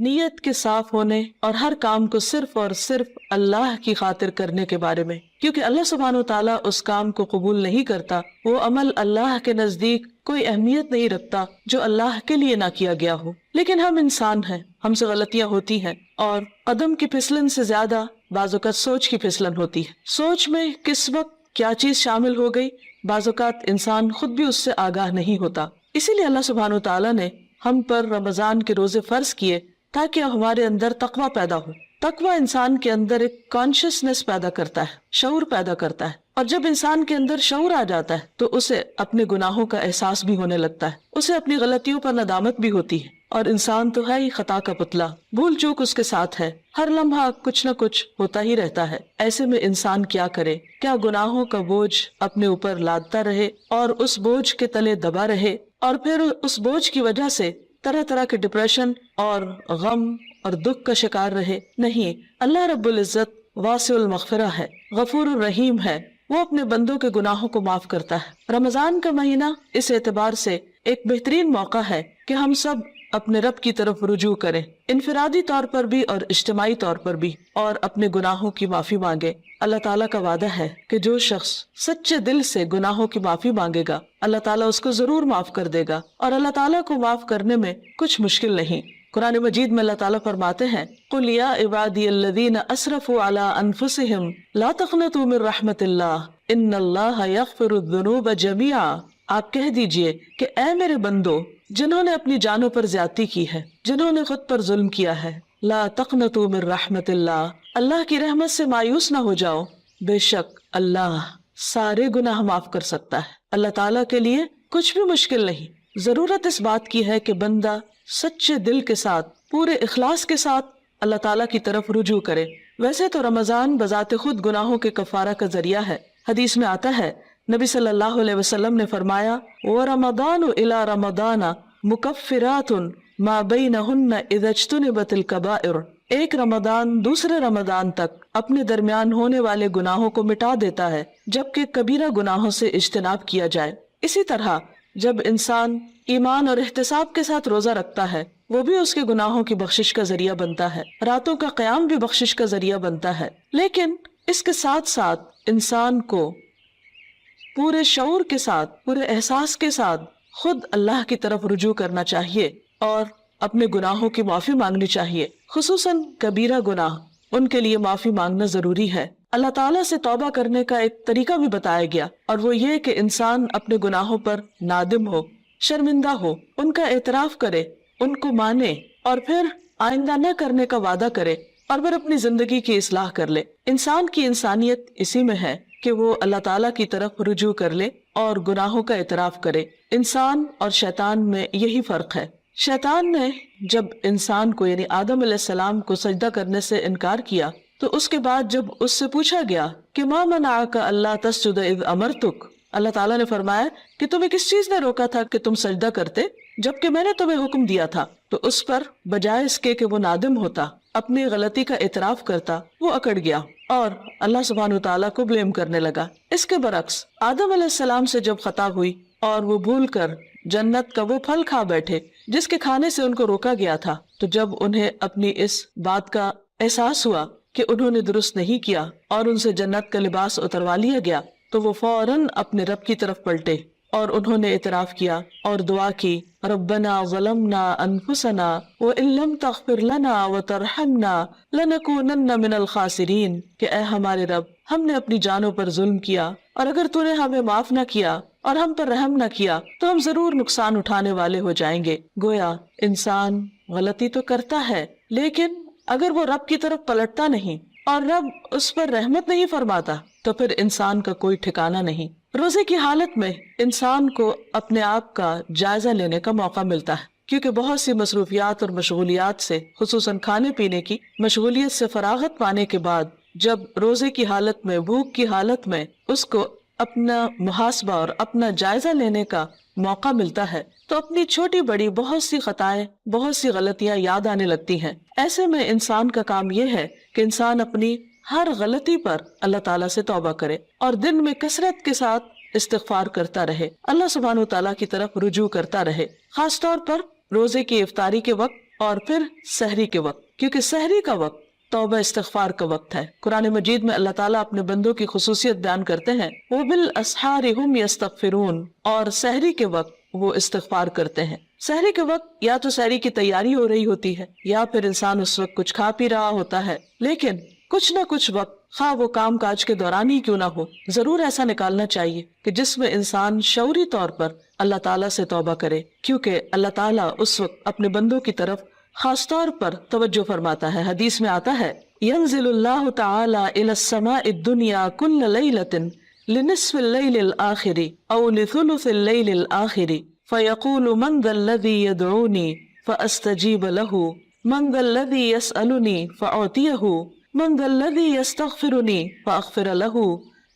نیت کے صاف ہونے اور ہر کام کو صرف اور صرف اللہ کی خاطر کرنے کے بارے میں، کیونکہ اللہ سبحانہ و تعالیٰ اس کام کو قبول نہیں کرتا، وہ عمل اللہ کے نزدیک کوئی اہمیت نہیں رکھتا جو اللہ کے لیے نہ کیا گیا ہو۔ لیکن ہم انسان ہیں، ہم سے غلطیاں ہوتی ہیں، اور قدم کی پھسلن سے زیادہ بعض اوقات سوچ کی پھسلن ہوتی ہے۔ سوچ میں کس وقت کیا چیز شامل ہو گئی، بعض اوقات انسان خود بھی اس سے آگاہ نہیں ہوتا۔ اسی لیے اللہ سبحانہ و تعالیٰ نے ہم پر رمضان کے روزے فرض کیے تاکہ ہمارے اندر تقویٰ پیدا ہو۔ تقویٰ انسان کے اندر ایک کانشیسنس پیدا کرتا ہے، شعور پیدا کرتا ہے، اور جب انسان کے اندر شعور آ جاتا ہے تو اسے اپنے گناہوں کا احساس بھی ہونے لگتا ہے، اسے اپنی غلطیوں پر ندامت بھی ہوتی ہے، اور انسان تو ہے ہی خطا کا پتلا، بھول چوک اس کے ساتھ ہے، ہر لمحہ کچھ نہ کچھ ہوتا ہی رہتا ہے۔ ایسے میں انسان کیا کرے؟ کیا گناہوں کا بوجھ اپنے اوپر لادتا رہے اور اس بوجھ کے تلے دبا رہے، اور پھر اس بوجھ کی وجہ سے طرح طرح کے ڈپریشن اور غم اور دکھ کا شکار رہے؟ نہیں، اللہ رب العزت واسع المغفرہ ہے، غفور الرحیم ہے، وہ اپنے بندوں کے گناہوں کو معاف کرتا ہے۔ رمضان کا مہینہ اس اعتبار سے ایک بہترین موقع ہے کہ ہم سب اپنے رب کی طرف رجوع کریں، انفرادی طور پر بھی اور اجتماعی طور پر بھی، اور اپنے گناہوں کی معافی مانگے۔ اللہ تعالیٰ کا وعدہ ہے کہ جو شخص سچے دل سے گناہوں کی معافی مانگے گا، اللہ تعالیٰ اس کو ضرور معاف کر دے گا، اور اللہ تعالیٰ کو معاف کرنے میں کچھ مشکل نہیں۔ قرآن مجید میں اللہ تعالیٰ فرماتے ہیں، قُلْ يَا عِبَادِيَ الَّذِينَ أَسْرَفُوا عَلَىٰ أَنفُسِهِمْ لَا تَقْنَطُوا مِن رَحْمَةِ اللَّهِ إِنَّ اللَّهَ يَغْفِرُ الذُّنُوبَ جَمِيعًا۔ آپ کہہ دیجئے کہ اے میرے بندو جنہوں نے اپنی جانوں پر زیادتی کی ہے، جنہوں نے خود پر ظلم کیا ہے، لا تقنطوا من رحمت اللہ، اللہ کی رحمت سے مایوس نہ ہو جاؤ، بے شک اللہ سارے گناہ معاف کر سکتا ہے۔ اللہ تعالیٰ کے لیے کچھ بھی مشکل نہیں۔ ضرورت اس بات کی ہے کہ بندہ سچے دل کے ساتھ، پورے اخلاص کے ساتھ اللہ تعالیٰ کی طرف رجوع کرے۔ ویسے تو رمضان بذات خود گناہوں کے کفارہ کا ذریعہ ہے۔ حدیث میں آتا ہے، نبی صلی اللہ علیہ وسلم نے فرمایا، وَرَمَضَانُ إِلَى رَمَضَانَ مُكَفِّرَاتٌ مَا بَيْنَهُنَّ إِذَا اجْتُنِبَتِ الْكَبَائِرُ۔ ایک رمضان دوسرے رمضان تک اپنے درمیان ہونے والے گناہوں کو مٹا دیتا ہے جبکہ کبیرہ گناہوں سے اجتناب کیا جائے۔ اسی طرح جب انسان ایمان اور احتساب کے ساتھ روزہ رکھتا ہے، وہ بھی اس کے گناہوں کی بخشش کا ذریعہ بنتا ہے، راتوں کا قیام بھی بخشش کا ذریعہ بنتا ہے۔ لیکن اس کے ساتھ ساتھ انسان کو پورے شعور کے ساتھ، پورے احساس کے ساتھ خود اللہ کی طرف رجوع کرنا چاہیے اور اپنے گناہوں کی معافی مانگنی چاہیے، خصوصاً کبیرہ گناہ، ان کے لیے معافی مانگنا ضروری ہے۔ اللہ تعالیٰ سے توبہ کرنے کا ایک طریقہ بھی بتایا گیا، اور وہ یہ کہ انسان اپنے گناہوں پر نادم ہو، شرمندہ ہو، ان کا اعتراف کرے، ان کو مانے، اور پھر آئندہ نہ کرنے کا وعدہ کرے، اور پھر اپنی زندگی کی اصلاح کر لے۔ انسان کی انسانیت اسی میں ہے کہ وہ اللہ تعالیٰ کی طرف رجوع کر لے اور گناہوں کا اعتراف کرے۔ انسان اور شیطان میں یہی فرق ہے۔ شیطان نے جب انسان کو یعنی آدم علیہ السلام کو سجدہ کرنے سے انکار کیا تو اس کے بعد جب اس سے پوچھا گیا کہ ما منعک الا تسجد اذ امرتک، اللہ تعالیٰ نے فرمایا کہ تمہیں کس چیز نے روکا تھا کہ تم سجدہ کرتے جبکہ میں نے تمہیں حکم دیا تھا، تو اس پر بجائے اس کے کہ وہ نادم ہوتا، اپنی غلطی کا اعتراف کرتا، وہ اکڑ گیا اور اللہ سبحانہ وتعالیٰ کو بلیم کرنے لگا۔ اس کے برعکس آدم علیہ السلام سے جب خطا ہوئی اور وہ بھول کر جنت کا وہ پھل کھا بیٹھے جس کے کھانے سے ان کو روکا گیا تھا، تو جب انہیں اپنی اس بات کا احساس ہوا کہ انہوں نے درست نہیں کیا اور ان سے جنت کا لباس اتروا لیا گیا، تو وہ فوراً اپنے رب کی طرف پلٹے اور انہوں نے اعتراف کیا اور دعا کی، ربنا ظلمنا انفسنا وان لم تغفر لنا وترحمنا لنکونن من الخاسرین، کہ اے ہمارے رب، ہم نے اپنی جانوں پر ظلم کیا اور اگر تو نے ہمیں معاف نہ کیا اور ہم پر رحم نہ کیا تو ہم ضرور نقصان اٹھانے والے ہو جائیں گے۔ گویا انسان غلطی تو کرتا ہے، لیکن اگر وہ رب کی طرف پلٹتا نہیں اور رب اس پر رحمت نہیں فرماتا تو پھر انسان کا کوئی ٹھکانہ نہیں۔ روزے کی حالت میں انسان کو اپنے آپ کا جائزہ لینے کا موقع ملتا ہے، کیونکہ بہت سی مصروفیات اور مشغولیات سے، خصوصاً کھانے پینے کی مشغولیت سے فراغت پانے کے بعد جب روزے کی حالت میں، بھوک کی حالت میں اس کو اپنا محاسبہ اور اپنا جائزہ لینے کا موقع ملتا ہے تو اپنی چھوٹی بڑی بہت سی خطائیں، بہت سی غلطیاں یاد آنے لگتی ہیں۔ ایسے میں انسان کا کام یہ ہے کہ انسان اپنی ہر غلطی پر اللہ تعالیٰ سے توبہ کرے اور دن میں کثرت کے ساتھ استغفار کرتا رہے، اللہ سبحانہ و تعالیٰ کی طرف رجوع کرتا رہے، خاص طور پر روزے کی افطاری کے وقت اور پھر سحری کے وقت، کیونکہ سحری کا وقت توبہ استغفار کا وقت ہے۔ قرآن مجید میں اللہ تعالیٰ اپنے بندوں کی خصوصیت بیان کرتے ہیں، وَبِالْأَسْحَارِ هُمْ يَسْتَغْفِرُونَ، اور سحری کے وقت وہ استغفار کرتے ہیں۔ سحری کے وقت یا تو سحری کی تیاری ہو رہی ہوتی ہے یا پھر انسان اس وقت کچھ کھا پی رہا ہوتا ہے، لیکن کچھ نہ کچھ وقت، خواہ وہ کام کاج کے دوران ہی کیوں نہ ہو، ضرور ایسا نکالنا چاہیے کہ جس میں انسان شعوری طور پر اللہ تعالیٰ سے توبہ کرے، کیونکہ اللہ تعالیٰ اس وقت اپنے بندوں کی طرف خاص طور پر توجہ فرماتا ہے۔ حدیث میں آتا ہے، ينزل اللہ تعالی الى السماء الدنیا كل ليلة لنصف الليل الآخر او لثلث الليل الآخر فيقول من ذا الذي يدعوني فأستجيب له من ذا الذي يسألني فأعطيه من ذا الذي يستغفرني فأغفر له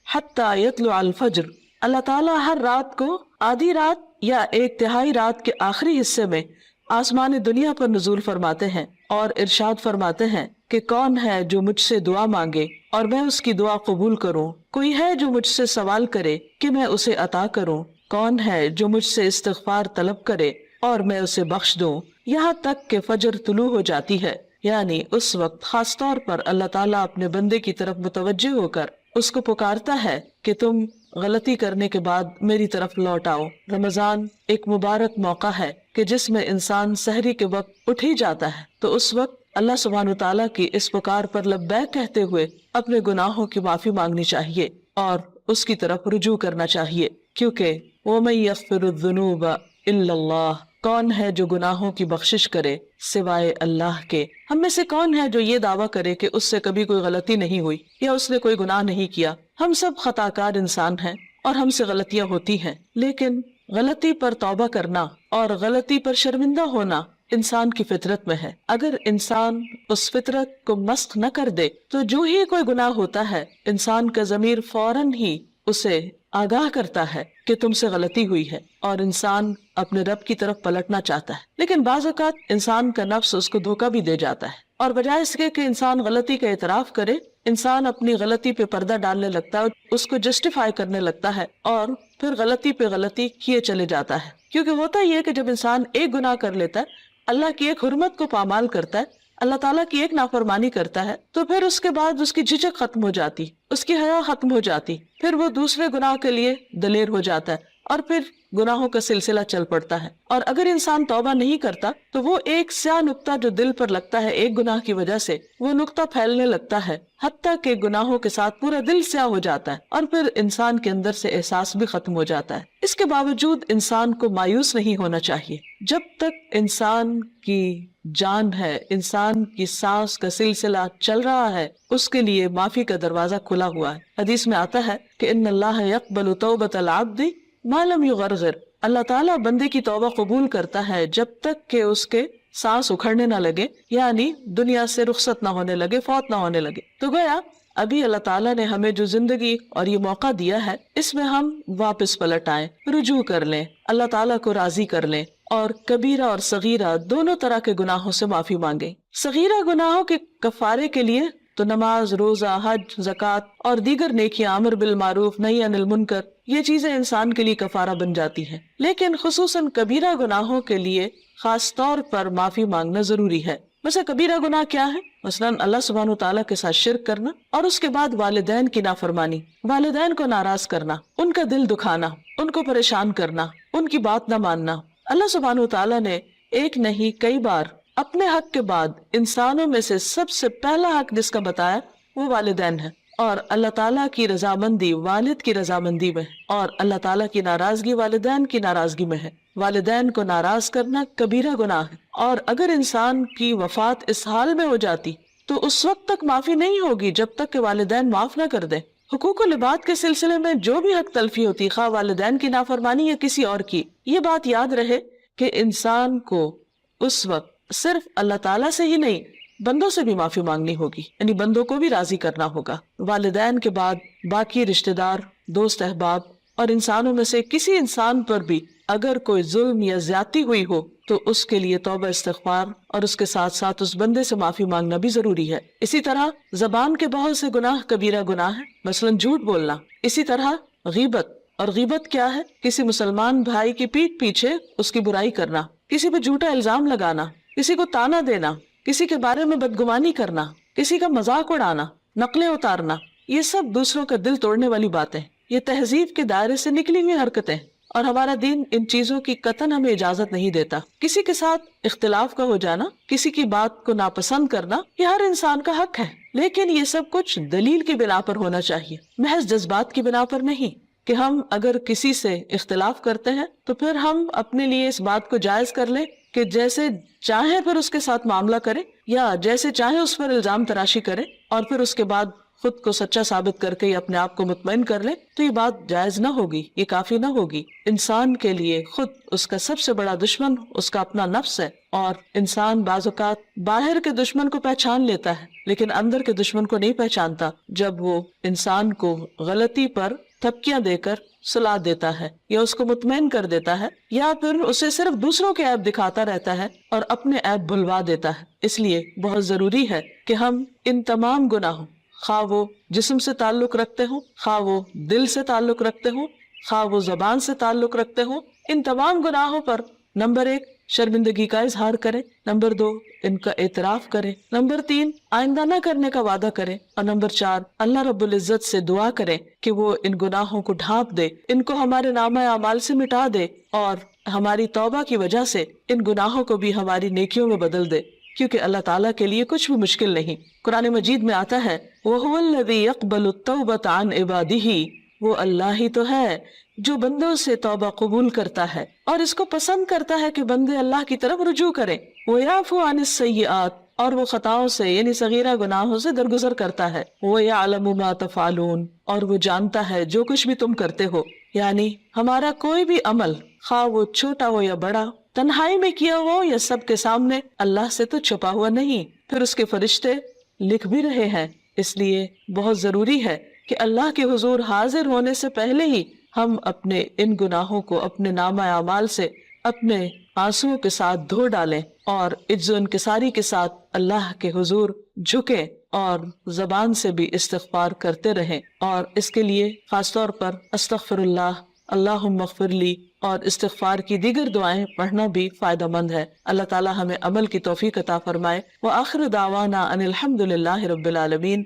حتى يطلع الفجر۔ اللہ تعالیٰ ہر رات کو آدھی رات یا ایک تہائی رات کے آخری حصے میں آسمان دنیا پر نزول فرماتے ہیں اور ارشاد فرماتے ہیں کہ کون ہے جو مجھ سے دعا مانگے اور میں اس کی دعا قبول کروں، کوئی ہے جو مجھ سے سوال کرے کہ میں اسے عطا کروں، کون ہے جو مجھ سے استغفار طلب کرے اور میں اسے بخش دوں، یہاں تک کہ فجر طلوع ہو جاتی ہے۔ یعنی اس وقت خاص طور پر اللہ تعالیٰ اپنے بندے کی طرف متوجہ ہو کر اس کو پکارتا ہے کہ تم غلطی کرنے کے بعد میری طرف لوٹ آؤ۔ رمضان ایک مبارک موقع ہے کہ جس میں انسان سحری کے وقت اٹھ ہی جاتا ہے، تو اس وقت اللہ سبحانہ وتعالیٰ کی اس پکار پر لبیک کہتے ہوئے اپنے گناہوں کی معافی مانگنی چاہیے اور اس کی طرف رجوع کرنا چاہیے، کیونکہ وَمَن يَغْفِرُ الذُّنُوبَ إِلَّا اللَّهُ، کون ہے جو گناہوں کی بخشش کرے سوائے اللہ کے۔ ہم میں سے کون ہے جو یہ دعویٰ کرے کہ اس سے کبھی کوئی غلطی نہیں ہوئی یا اس نے کوئی گناہ نہیں کیا؟ ہم سب خطا کار انسان ہیں اور ہم سے غلطیاں ہوتی ہیں، لیکن غلطی پر توبہ کرنا اور غلطی پر شرمندہ ہونا انسان کی فطرت میں ہے۔ اگر انسان اس فطرت کو مسخ نہ کر دے تو جو ہی کوئی گناہ ہوتا ہے انسان کا ضمیر فوراً ہی اسے آگاہ کرتا ہے کہ تم سے غلطی ہوئی ہے اور انسان اپنے رب کی طرف پلٹنا چاہتا ہے، لیکن بعض اوقات انسان کا نفس اس کو دھوکہ بھی دے جاتا ہے اور بجائے اس کے کہ انسان غلطی کا اعتراف کرے، انسان اپنی غلطی پہ پردہ ڈالنے لگتا ہے، اس کو جسٹیفائی کرنے لگتا ہے اور پھر غلطی پہ غلطی کیے چلے جاتا ہے۔ کیونکہ ہوتا یہ ہے کہ جب انسان ایک گناہ کر لیتا ہے، اللہ کی ایک حرمت کو پامال کرتا ہے، اللہ تعالیٰ کی ایک نافرمانی کرتا ہے، تو پھر اس کے بعد اس کی جھجک ختم ہو جاتی، اس کی حیا ختم ہو جاتی، پھر وہ دوسرے گناہ کے لیے دلیر ہو جاتا ہے اور پھر گناہوں کا سلسلہ چل پڑتا ہے۔ اور اگر انسان توبہ نہیں کرتا تو وہ ایک سیاہ نقطہ جو دل پر لگتا ہے ایک گناہ کی وجہ سے، وہ نقطہ پھیلنے لگتا ہے حتیٰ کہ گناہوں کے ساتھ پورا دل سیاہ ہو جاتا ہے اور پھر انسان کے اندر سے احساس بھی ختم ہو جاتا ہے۔ اس کے باوجود انسان کو مایوس نہیں ہونا چاہیے۔ جب تک انسان کی جان ہے، انسان کی سانس کا سلسلہ چل رہا ہے، اس کے لیے معافی کا دروازہ کھلا ہوا ہے۔ حدیث میں آتا ہے کہ ان اللہ یقبل توبۃ العبد ما لم یغرغر، اللہ تعالیٰ بندے کی توبہ قبول کرتا ہے جب تک کہ اس کے سانس اکھڑنے نہ لگے، یعنی دنیا سے رخصت نہ ہونے لگے، فوت نہ ہونے لگے۔ تو گویا ابھی اللہ تعالیٰ نے ہمیں جو زندگی اور یہ موقع دیا ہے، اس میں ہم واپس پلٹ آئیں، رجوع کر لیں، اللہ تعالیٰ کو راضی کر لیں اور کبیرہ اور صغیرہ دونوں طرح کے گناہوں سے معافی مانگیں۔ صغیرہ گناہوں کے کفارے کے لیے تو نماز، روزہ، حج، زکوٰۃ اور دیگر نیکیاں، امر بالمعروف، نہی عن المنکر، یہ چیزیں انسان کے لیے کفارہ بن جاتی ہیں، لیکن خصوصاً کبیرہ گناہوں کے لیے خاص طور پر معافی مانگنا ضروری ہے۔ مثلا کبیرہ گناہ کیا ہے؟ مثلاً اللہ سبحانہ وتعالیٰ کے ساتھ شرک کرنا اور اس کے بعد والدین کی نافرمانی، والدین کو ناراض کرنا، ان کا دل دکھانا، ان کو پریشان کرنا، ان کی بات نہ ماننا۔ اللہ سبحانہ وتعالیٰ نے ایک نہیں کئی بار اپنے حق کے بعد انسانوں میں سے سب سے پہلا حق جس کا بتایا وہ والدین ہے، اور اللہ تعالیٰ کی رضامندی والد کی رضامندی میں ہے اور اللہ تعالیٰ کی ناراضگی والدین کی ناراضگی میں ہے۔ والدین کو ناراض کرنا کبیرہ گناہ ہے، اور اگر انسان کی وفات اس حال میں ہو جاتی تو اس وقت تک معافی نہیں ہوگی جب تک کہ والدین معاف نہ کر دیں۔ حقوق و لباد کے سلسلے میں جو بھی حق تلفی ہوتی، خواہ والدین کی نافرمانی یا کسی اور کی، یہ بات یاد رہے کہ انسان کو اس وقت صرف اللہ تعالیٰ سے ہی نہیں، بندوں سے بھی معافی مانگنی ہوگی، یعنی بندوں کو بھی راضی کرنا ہوگا۔ والدین کے بعد باقی رشتہ دار، دوست احباب اور انسانوں میں سے کسی انسان پر بھی اگر کوئی ظلم یا زیادتی ہوئی ہو تو اس کے لیے توبہ استغفار اور اس کے ساتھ ساتھ اس بندے سے معافی مانگنا بھی ضروری ہے۔ اسی طرح زبان کے بہت سے گناہ کبیرہ گناہ ہے، مثلاً جھوٹ بولنا۔ اسی طرح غیبت، اور غیبت کیا ہے؟ کسی مسلمان بھائی کی پیٹھ پیچھے اس کی برائی کرنا، کسی پہ جھوٹا الزام لگانا، کسی کو تانا دینا، کسی کے بارے میں بدگمانی کرنا، کسی کا مذاق اڑانا، نقلیں اتارنا، یہ سب دوسروں کا دل توڑنے والی باتیں، یہ تہذیب کے دائرے سے نکلی ہوئی حرکتیں، اور ہمارا دین ان چیزوں کی قطعاً ہمیں اجازت نہیں دیتا۔ کسی کے ساتھ اختلاف کا ہو جانا، کسی کی بات کو ناپسند کرنا، یہ ہر انسان کا حق ہے، لیکن یہ سب کچھ دلیل کی بنا پر ہونا چاہیے، محض جذبات کی بنا پر نہیں، کہ ہم اگر کسی سے اختلاف کرتے ہیں تو پھر ہم اپنے لیے اس بات کو جائز کر لیں کہ جیسے چاہیں پھر اس کے ساتھ معاملہ کریں، یا جیسے چاہیں اس پر الزام تراشی کریں، اور پھر اس کے بعد خود کو سچا ثابت کر کے یا اپنے آپ کو مطمئن کر لیں، تو یہ بات جائز نہ ہوگی، یہ کافی نہ ہوگی۔ انسان کے لیے خود اس کا سب سے بڑا دشمن اس کا اپنا نفس ہے، اور انسان بعض اوقات باہر کے دشمن کو پہچان لیتا ہے لیکن اندر کے دشمن کو نہیں پہچانتا، جب وہ انسان کو غلطی پر تھپکیاں دے کر سلا دیتا ہے، یا اس کو مطمئن کر دیتا ہے، یا پھر اسے صرف دوسروں کے عیب دکھاتا رہتا ہے اور اپنے عیب بھلوا دیتا ہے۔ اس لیے بہت ضروری ہے کہ ہم ان تمام گناہوں، خواہ وہ جسم سے تعلق رکھتے ہوں، خواہ وہ دل سے تعلق رکھتے ہوں، خواہ وہ زبان سے تعلق رکھتے ہوں، ان تمام گناہوں پر نمبر 1 شرمندگی کا اظہار کریں، نمبر 2 ان کا اعتراف کریں، نمبر 3 آئندہ نہ کرنے کا وعدہ کریں، اور نمبر 4 اللہ رب العزت سے دعا کریں کہ وہ ان گناہوں کو ڈھانپ دے، ان کو ہمارے نامہ اعمال سے مٹا دے، اور ہماری توبہ کی وجہ سے ان گناہوں کو بھی ہماری نیکیوں میں بدل دے، کیونکہ اللہ تعالیٰ کے لیے کچھ بھی مشکل نہیں۔ قرآن مجید میں آتا ہے وَهُوَ الَّذِي يَقْبَلُ التَّوْبَةَ عَنْ عِبَادِهِ، وہ اللہ ہی تو ہے جو بندوں سے توبہ قبول کرتا ہے اور اس کو پسند کرتا ہے کہ بندے اللہ کی طرف رجوع کریں۔ وَيَعْفُو عَنِ السَّيِّئَاتِ، اور وہ خطاؤں سے یعنی صغیرہ گناہوں سے درگزر کرتا ہے۔ وَيَعْلَمُ مَا تَفْعَلُونَ، اور وہ جانتا ہے جو کچھ بھی تم کرتے ہو، یعنی ہمارا کوئی بھی عمل خواہ وہ چھوٹا ہو یا بڑا، تنہائی میں کیا ہو یا سب کے سامنے، اللہ سے تو چھپا ہوا نہیں، پھر اس کے فرشتے لکھ بھی رہے ہیں۔ اس لیے بہت ضروری ہے کہ اللہ کے حضور حاضر ہونے سے پہلے ہی ہم اپنے ان گناہوں کو اپنے نامہ اعمال سے اپنے آنسوؤں کے ساتھ دھو ڈالیں، اور عجز و انکساری کے ساتھ اللہ کے حضور جھکیں، اور زبان سے بھی استغفار کرتے رہیں، اور اس کے لیے خاص طور پر استغفر اللہ، اللہم اغفر لی اور استغفار کی دیگر دعائیں پڑھنا بھی فائدہ مند ہے۔ اللہ تعالی ہمیں عمل کی توفیق عطا فرمائے۔ وآخر دعوانا ان الحمد للہ رب العالمین۔